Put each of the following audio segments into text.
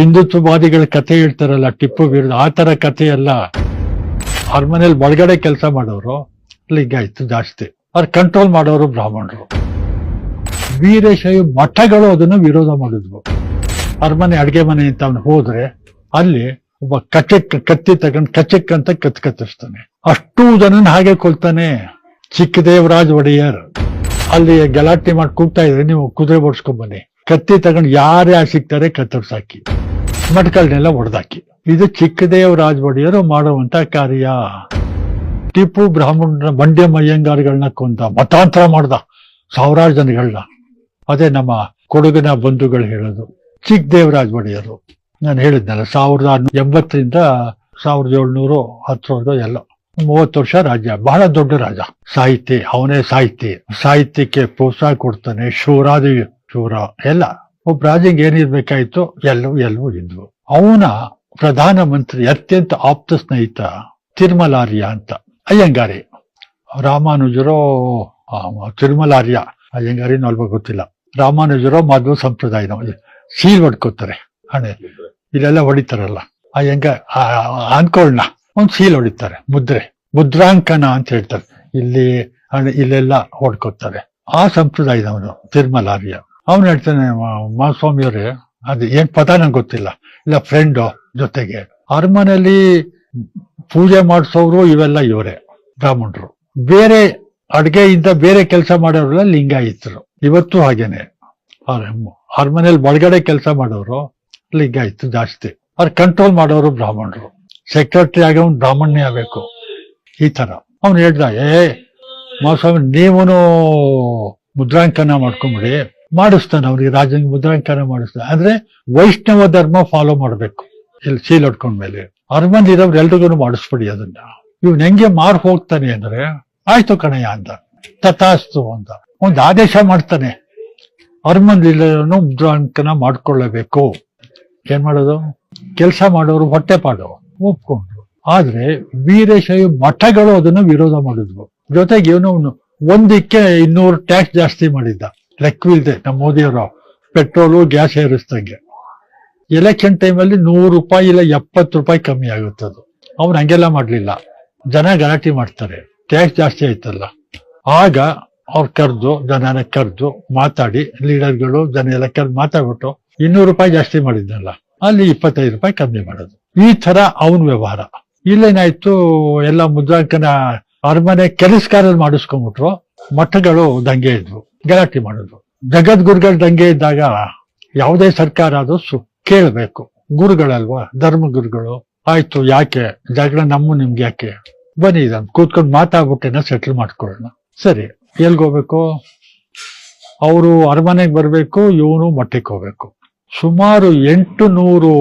ಹಿಂದುತ್ವವಾದಿಗಳ ಕತೆ ಹೇಳ್ತಾರಲ್ಲ ಟಿಪ್ಪು ವಿರುದ್ಧ, ಆ ತರ ಕತೆ ಅಲ್ಲ. ಅವ್ರ ಮನೇಲಿ ಒಳಗಡೆ ಕೆಲಸ ಮಾಡೋರು ಲಿಂಗಾಯತ್ತು ಜಾಸ್ತಿ, ಅವ್ರ ಕಂಟ್ರೋಲ್ ಮಾಡೋರು ಬ್ರಾಹ್ಮಣರು. ವೀರಶೈವ ಮಠಗಳು ಅದನ್ನು ವಿರೋಧ ಮಾಡಿದ್ವು. ಅರಮನೆ ಅಡ್ಗೆ ಮನೆ ಅಂತ ಅವನು ಹೋದ್ರೆ ಅಲ್ಲಿ ಒಬ್ಬ ಕತ್ತಿ ತಗೊಂಡು ಕಚಕ್ ಅಂತ ಕತ್ತಿಸ್ತಾನೆ. ಅಷ್ಟೂ ಜನನ ಹಾಗೆ ಕೊಲ್ತಾನೆ. ಚಿಕ್ಕದೇವರಾಜ್ ಒಡೆಯರ್ ಅಲ್ಲಿ ಗಲಾಟೆ ಮಾಡಿ ಕೂಗ್ತಾ ಇದ್ರೆ, ನೀವು ಕುದುರೆ ಓಡಿಸ್ಕೊಂಡ್ ಬನ್ನಿ, ಕತ್ತಿ ತಗೊಂಡು ಯಾರೇ ಸಿಗ್ತಾರೆ ಕತ್ತರಿಸಾಕಿ, ಮಠಗಳನ್ನೆಲ್ಲ ಹೊಡೆದಾಕಿ. ಇದು ಚಿಕ್ಕದೇವರಾಜ್ ಒಡೆಯರು ಮಾಡುವಂತ ಕಾರ್ಯ. ಟಿಪ್ಪು ಬ್ರಾಹ್ಮಣರ ಮಂಡ್ಯ ಅಯ್ಯಂಗಾರ್ಗಳನ್ನ ಕೊಂದ, ಮತಾಂತರ ಮಾಡ್ದ ಸಾವಿರಾರು ಜನಗಳನ್ನ. ಅದೇ ನಮ್ಮ ಕೊಡಗಿನ ಬಂಧುಗಳು ಹೇಳೋದು. ಚಿಕ್ಕದೇವರಾಜ್ ಒಡೆಯರು ನಾನು ಹೇಳಿದ್ನಲ್ಲ, 1080ರಿಂದ 1710 ಎಲ್ಲ 30 ವರ್ಷ ರಾಜ್ಯ, ಬಹಳ ದೊಡ್ಡ ರಾಜ. ಅವನೇ ಸಾಹಿತ್ಯಕ್ಕೆ ಪ್ರೋತ್ಸಾಹ ಕೊಡ್ತಾನೆ. ಶೂರ ಎಲ್ಲ ಒಬ್ಬ ರಾಜಂಗೆ ಏನಿರ್ಬೇಕಾಯ್ತು ಎಲ್ಲವೂ ಇದ್ವು. ಅವನ ಪ್ರಧಾನಮಂತ್ರಿ ಅತ್ಯಂತ ಆಪ್ತ ಸ್ನೇಹಿತ ತಿರುಮಲಾರ್ಯ ಅಂತ ಅಯ್ಯಂಗಾರಿ. ರಾಮಾನುಜರೋ ತಿರುಮಲಾರ್ಯ, ಅಯ್ಯಂಗಾರಿನೂ ಅಲ್ವ ಗೊತ್ತಿಲ್ಲ. ರಾಮಾನುಜರೋ ಮಧ್ವ ಸಂಪ್ರದಾಯನ ಸೀಲ್ ಹೊಡ್ಕೋತಾರೆ ಹಣೆ, ಇಲ್ಲೆಲ್ಲ ಹೊಡಿತಾರಲ್ಲ ಅಯ್ಯಂಗ ಅನ್ಕೊಳ್ಳ ಒಂದ್ ಸೀಲ್ ಹೊಡಿತಾರೆ, ಮುದ್ರಾಂಕನ ಅಂತ ಹೇಳ್ತಾರೆ. ಇಲ್ಲೆಲ್ಲ ಹೊಡ್ಕೋತಾರೆ. ಆ ಸಂಪ್ರದಾಯದವನು ತಿರುಮಲಾರ್ಯ. ಅವನು ಹೇಳ್ತಾನೆ, ಮಹಾಸ್ವಾಮಿಯವರೇ ಅದು ಏನ್ ಪದ ನಂಗೆ ಗೊತ್ತಿಲ್ಲ, ಇಲ್ಲ ಫ್ರೆಂಡು ಜೊತೆಗೆ ಅರಮನೆಯಲ್ಲಿ ಪೂಜೆ ಮಾಡಿಸೋರು ಇವೆಲ್ಲ ಇವರೇ ಬ್ರಾಹ್ಮಣರು. ಬೇರೆ ಅಡ್ಗೆಯಿಂದ ಬೇರೆ ಕೆಲಸ ಮಾಡೋರೆಲ್ಲ ಲಿಂಗಾಯಿತರು. ಇವತ್ತು ಹಾಗೇನೆ ಅರಮನೆಯಲ್ಲಿ ಒಳಗಡೆ ಕೆಲಸ ಮಾಡೋರು ಲಿಂಗಾಯಿತು ಜಾಸ್ತಿ, ಅವ್ರ ಕಂಟ್ರೋಲ್ ಮಾಡೋರು ಬ್ರಾಹ್ಮಣರು. ಸೆಕ್ರೆಟರಿ ಆಗಿ ಅವ್ನು ಬ್ರಾಹ್ಮಣನೇ ಆಗ್ಬೇಕು. ಈ ತರ ಅವ್ನು ಹೇಳ್ದ, ಮಹಾಸ್ವಾಮಿ ನೀವನು ಮುದ್ರಾಂಕನ ಮಾಡ್ಕೊಂಬಿಡಿ, ಮಾಡಿಸ್ತಾನೆ ಅವ್ರಿಗೆ ರಾಜಂಗೆ ಮುದ್ರಾಂಕನ ಮಾಡಿಸ್ತಾನೆ. ಅಂದ್ರೆ ವೈಷ್ಣವ ಧರ್ಮ ಫಾಲೋ ಮಾಡ್ಬೇಕು. ಇಲ್ಲಿ ಸೀಲ್ ಹೊಡ್ಕೊಂಡ್ಮೇಲೆ ಅರಮನೆ ಇರೋರು ಎಲ್ರಿಗೂ ಮಾಡಿಸ್ಬಿಡಿ ಅದನ್ನ. ಇವ್ನ ಹೆಂಗೆ ಮಾರ್ ಹೋಗ್ತಾನೆ ಅಂದ್ರೆ, ಆಯ್ತು ಕಣಯ್ಯ ಅಂತ, ತಥಾಸ್ತು ಅಂತ ಒಂದು ಆದೇಶ ಮಾಡ್ತಾನೆ. ಅರಮನೆಲಿರೋನು ಮುದ್ರಾಂಕನ ಮಾಡ್ಕೊಳ್ಳಬೇಕು. ಏನ್ ಮಾಡೋದು, ಕೆಲಸ ಮಾಡೋರು ಹೊಟ್ಟೆಪಾಡು ಒಪ್ಕೊಂಡ್ರು. ಆದ್ರೆ ವೀರಶೈವ ಮಠಗಳು ಅದನ್ನು ವಿರೋಧ ಮಾಡಿದ್ವು. ಜೊತೆಗೆ ಇವನು ಒಂದಕ್ಕೆ 200 ಟ್ಯಾಕ್ಸ್ ಜಾಸ್ತಿ ಮಾಡಿದ್ದ, ಲೆಕ್ಕವಿಲ್ದೆ. ನಮ್ಮ ಮೋದಿಯವರು ಪೆಟ್ರೋಲು ಗ್ಯಾಸ್ ಏರಿಸ್ದಂಗೆ. ಎಲೆಕ್ಷನ್ ಟೈಮಲ್ಲಿ 100 ರೂಪಾಯಿ ಇಲ್ಲ 70 ರೂಪಾಯಿ ಕಮ್ಮಿ ಆಗುತ್ತದು. ಅವ್ನು ಹಂಗೆಲ್ಲ ಮಾಡ್ಲಿಲ್ಲ. ಜನ ಗಲಾಟೆ ಮಾಡ್ತಾರೆ, ಟ್ಯಾಕ್ಸ್ ಜಾಸ್ತಿ ಆಯ್ತಲ್ಲ. ಆಗ ಅವ್ರು ಜನನ ಕರೆದು ಮಾತಾಡಿ, ಲೀಡರ್ಗಳು ಜನ ಎಲ್ಲ ಕರೆದು ಮಾತಾಡ್ಬಿಟ್ಟು 200 ರೂಪಾಯಿ ಜಾಸ್ತಿ ಮಾಡಿದ್ನಲ್ಲ, ಅಲ್ಲಿ 25 ರೂಪಾಯಿ ಕಮ್ಮಿ ಮಾಡೋದು. ಈ ತರ ಅವನ ವ್ಯವಹಾರ. ಇಲ್ಲೇನಾಯ್ತು, ಎಲ್ಲ ಮುದ್ರಾಂಕನ ಅರಮನೆ ಕೆಲಸಗಾರಲ್ಲಿ ಮಾಡಿಸ್ಕೊಂಡ್ಬಿಟ್ರು. ಮಠಗಳು ದಂಗೆ ಇದ್ವು, ಗಲಾಟೆ ಮಾಡಿದ್ರು. ಜಗದ್ಗುರುಗಳ ದಂಗೆ ಇದ್ದಾಗ ಯಾವುದೇ ಸರ್ಕಾರ ಅದು ಕೇಳಬೇಕು. ಗುರುಗಳಲ್ವಾ, ಧರ್ಮ ಗುರುಗಳು. ಆಯ್ತು, ಯಾಕೆ ಜಗಳ ನಿಮ್ಗೆ ಯಾಕೆ, ಬನ್ನಿ ಇದನ್ನು ಕೂತ್ಕೊಂಡು ಮಾತಾಡ್ಬಿಟ್ಟೇನ ಸೆಟ್ಲ್ ಮಾಡ್ಕೊಳ್ಳೋಣ. ಸರಿ, ಎಲ್ಗೋಗ್ಬೇಕು? ಅವರು ಅರಮನೆಗೆ ಬರ್ಬೇಕು, ಇವನು ಮಠಕ್ಕೆ ಹೋಗ್ಬೇಕು. ಸುಮಾರು 800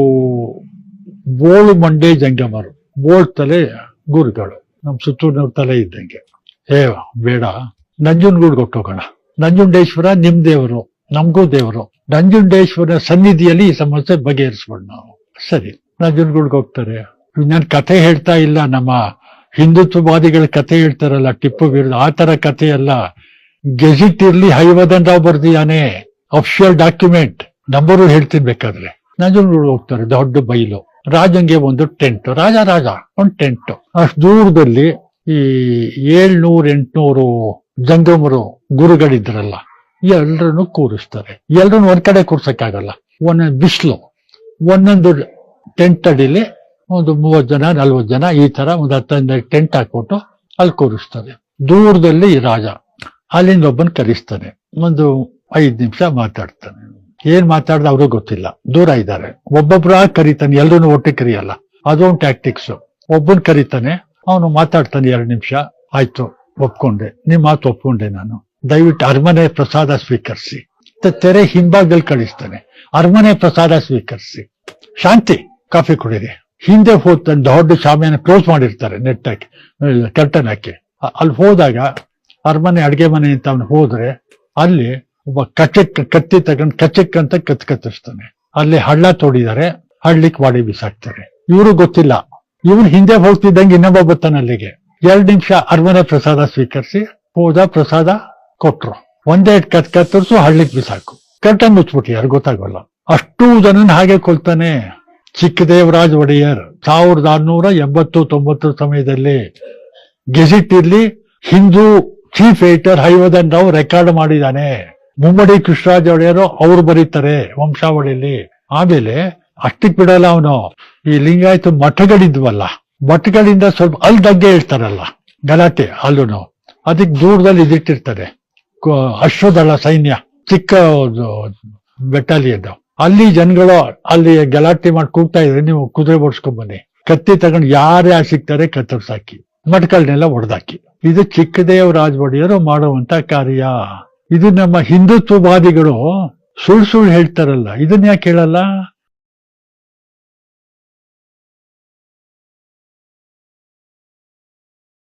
ಬೋಳು ಮಂಡೆ ಜಂಗಮರು, ಬೋಳ್ ತಲೆ ಗುರುಗಳು, ನಮ್ ಸುತ್ತೂರಿನವ್ರ ತಲೆ ಇದ್ದಂಗೆ. ಬೇಡ, ನಂಜುನಗೂಡ್ಗೆ ಹೊಟ್ಟೋಗೋಣ. ನಂಜುಂಡೇಶ್ವರ ನಿಮ್ ದೇವರು, ನಮಗೂ ದೇವರು. ನಂಜುಂಡೇಶ್ವರ ಸನ್ನಿಧಿಯಲ್ಲಿ ಈ ಸಮಸ್ಯೆ ಬಗೆಹರಿಸ್ಬಿಡ್ ನಾವು. ಸರಿ, ನಂಜುನಗೂಡ್ಗೆ ಹೋಗ್ತಾರೆ. ನಾನು ಕಥೆ ಹೇಳ್ತಾ ಇಲ್ಲ, ನಮ್ಮ ಹಿಂದುತ್ವವಾದಿಗಳ ಕತೆ ಹೇಳ್ತಾರಲ್ಲ ಟಿಪ್ಪು ವಿರುದ್ಧ, ಆ ತರ ಕಥೆ ಅಲ್ಲ. ಗೆಜೆಟ್ ಇರ್ಲಿ, ಹೈವದನ್ ರಾವ್ ಬರ್ದಿಯಾನೆ, ಅಫಿಷಿಯಲ್ ಡಾಕ್ಯುಮೆಂಟ್, ನಂಬರು ಹೇಳ್ತೀನಿ ಬೇಕಾದ್ರೆ. ನಂಜುನಗೂಡ್ ಹೋಗ್ತಾರೆ, ದೊಡ್ಡ ಬೈಲು. ರಾಜಂಗೆ ಒಂದು ಟೆಂಟ್, ರಾಜ ಒಂದು ಟೆಂಟ್. ಅಷ್ಟು ದೂರದಲ್ಲಿ ಈ 700-800 ಜಂಗಮರು ಗುರುಗಳಿದ್ರಲ್ಲ, ಎಲ್ರನ್ನು ಕೂರಿಸ್ತಾರೆ. ಎಲ್ರನ್ನು ಒಂದ್ ಕಡೆ ಕೂರ್ಸಕ್ಕಾಗಲ್ಲ, ಒಂದೊಂದು ಬಿಸಿಲು, ಒಂದೊಂದು ಟೆಂಟ್ ಅಡಿಲಿ ಒಂದು 30 ಜನ 40 ಜನ ಈ ತರ ಒಂದು 10 ಟೆಂಟ್ ಹಾಕ್ಬಿಟ್ಟು ಅಲ್ಲಿ ಕೂರಿಸ್ತಾರೆ. ದೂರದಲ್ಲಿ ಈ ರಾಜ ಅಲ್ಲಿಂದ ಒಬ್ಬನ್ ಕರೆಸ್ತಾನೆ, ಒಂದು 5 ನಿಮಿಷ ಮಾತಾಡ್ತಾನೆ. ಏನ್ ಮಾತಾಡ್ದ ಅವ್ರಿಗೆ ಗೊತ್ತಿಲ್ಲ, ದೂರ ಇದ್ದಾರೆ. ಒಬ್ಬೊಬ್ರ ಕರೀತಾನೆ, ಎಲ್ರನ್ನು ಒಟ್ಟಿಗೆ ಕರಿಯಲ್ಲ, ಅದೊಂದು ಟ್ಯಾಕ್ಟಿಕ್ಸ್. ಒಬ್ಬನ್ ಕರೀತಾನೆ, ಅವನು ಮಾತಾಡ್ತಾನೆ 2 ನಿಮಿಷ. ಆಯ್ತು, ಒಪ್ಕೊಂಡೆ, ನಿಮ್ ಮಾತು ಒಪ್ಕೊಂಡೆ ನಾನು, ದಯವಿಟ್ಟು ಅರಮನೆ ಪ್ರಸಾದ ಸ್ವೀಕರಿಸಿ. ತೆರೆ ಹಿಂಭಾಗದಲ್ಲಿ ಕಳಿಸ್ತಾನೆ, ಅರಮನೆ ಪ್ರಸಾದ ಸ್ವೀಕರಿಸಿ, ಶಾಂತಿ, ಕಾಫಿ ಕುಡೀರಿ. ಹಿಂದೆ ಹೋದ ದೊಡ್ಡ ಶಾಮಿಯಾನ ಕ್ಲೋಸ್ ಮಾಡಿರ್ತಾರೆ, ನೆಟ್ ಹಾಕಿ, ಕರ್ಟನ್ ಹಾಕಿ. ಅಲ್ಲಿ ಹೋದಾಗ ಅರಮನೆ ಅಡ್ಗೆ ಮನೆ ಅಂತ ಅವನು ಹೋದ್ರೆ ಅಲ್ಲಿ ಒಬ್ಬ ಕತ್ತಿ ತಗೊಂಡು ಕಚಕ್ ಅಂತ ಕತ್ತಿಸ್ತಾನೆ. ಅಲ್ಲಿ ಹಳ್ಳ ತೋಡಿದ್ದಾರೆ, ಹಳ್ಳಿಕ್ ವಾಡಿ ಬಿಸಾಕ್ತಾರೆ. ಇವರು ಗೊತ್ತಿಲ್ಲ, ಇವನು ಹಿಂದೆ ಹೋಗ್ತಿದ್ದಂಗೆ ಇನ್ನೊಬ್ಬ ಬರ್ತಾನೆ ಅಲ್ಲಿಗೆ. 2 ನಿಮಿಷ ಅರಮನೆ ಪ್ರಸಾದ ಸ್ವೀಕರಿಸಿ ಹೋದ, ಪ್ರಸಾದ ಕೊಟ್ರು. ಒಂದೇ ಕತ್ತರಿಸು, ಹಳ್ಳಿಕ್ ಬಿಸಾಕು, ಕರ್ಟನ್ ಮುಚ್ಬಿಟ್ಟು ಯಾರು ಗೊತ್ತಾಗಲ್ಲ. ಅಷ್ಟು ಜನನ ಹಾಗೆ ಕೊಲ್ತಾನೆ. ಚಿಕ್ಕದೇವರಾಜ್ ಒಡೆಯರ್ 1680-90 ಸಮಯದಲ್ಲಿ ಗೆಜೆಟ್ ಇರ್ಲಿ Hindu chief editor Haivardhan Rao record ಮಾಡಿದ್ದಾನೆ. ಮುಮ್ಮಡಿ ಕೃಷ್ಣರಾಜ ಒಡೆಯರು ಅವ್ರು ಬರೀತಾರೆ ವಂಶಾವಳಿಯಲ್ಲಿ. ಆಮೇಲೆ ಅಷ್ಟಕ್ ಬಿಡಲ್ಲ ಅವನು. ಈ ಲಿಂಗಾಯತ ಮಠಗಳಿದ್ವಲ್ಲ, ಮಠಗಳಿಂದ ಸ್ವಲ್ಪ ಅಲ್ಲಿ ಬಗ್ಗೆ ಇರ್ತಾರಲ್ಲ ಗಲಾಟೆ, ಅಲ್ಲೂ ಅದಕ್ಕೆ ದೂರದಲ್ಲಿ ಇದಿಟ್ಟಿರ್ತಾರೆ ಅಶ್ವದಳ ಸೈನ್ಯ, ಚಿಕ್ಕ ಬೆಟಾಲಿಯನ್. ಅಲ್ಲಿ ಜನಗಳು ಅಲ್ಲಿ ಗಲಾಟೆ ಮಾಡಿ ಕೂಗ್ತಾ ಇದ್ರೆ, ನೀವು ಕುದುರೆ ಬಡ್ಸ್ಕೊಂಡ್ ಬನ್ನಿ, ಕತ್ತಿ ತಗೊಂಡು ಯಾರೇ ಸಿಗ್ತಾರೆ ಕತ್ತರಿಸಾಕಿ, ಮಠಗಳನ್ನೆಲ್ಲ ಹೊಡೆದಾಕಿ. ಇದು ಚಿಕ್ಕದೇವರಾಜ ಒಡೆಯರು ಮಾಡುವಂತ ಕಾರ್ಯ. ಇದು ನಮ್ಮ ಹಿಂದುತ್ವವಾದಿಗಳು ಸುಳ್ಳು ಹೇಳ್ತಾರಲ್ಲ, ಇದನ್ನ ಯಾಕೆ ಹೇಳಲ್ಲ?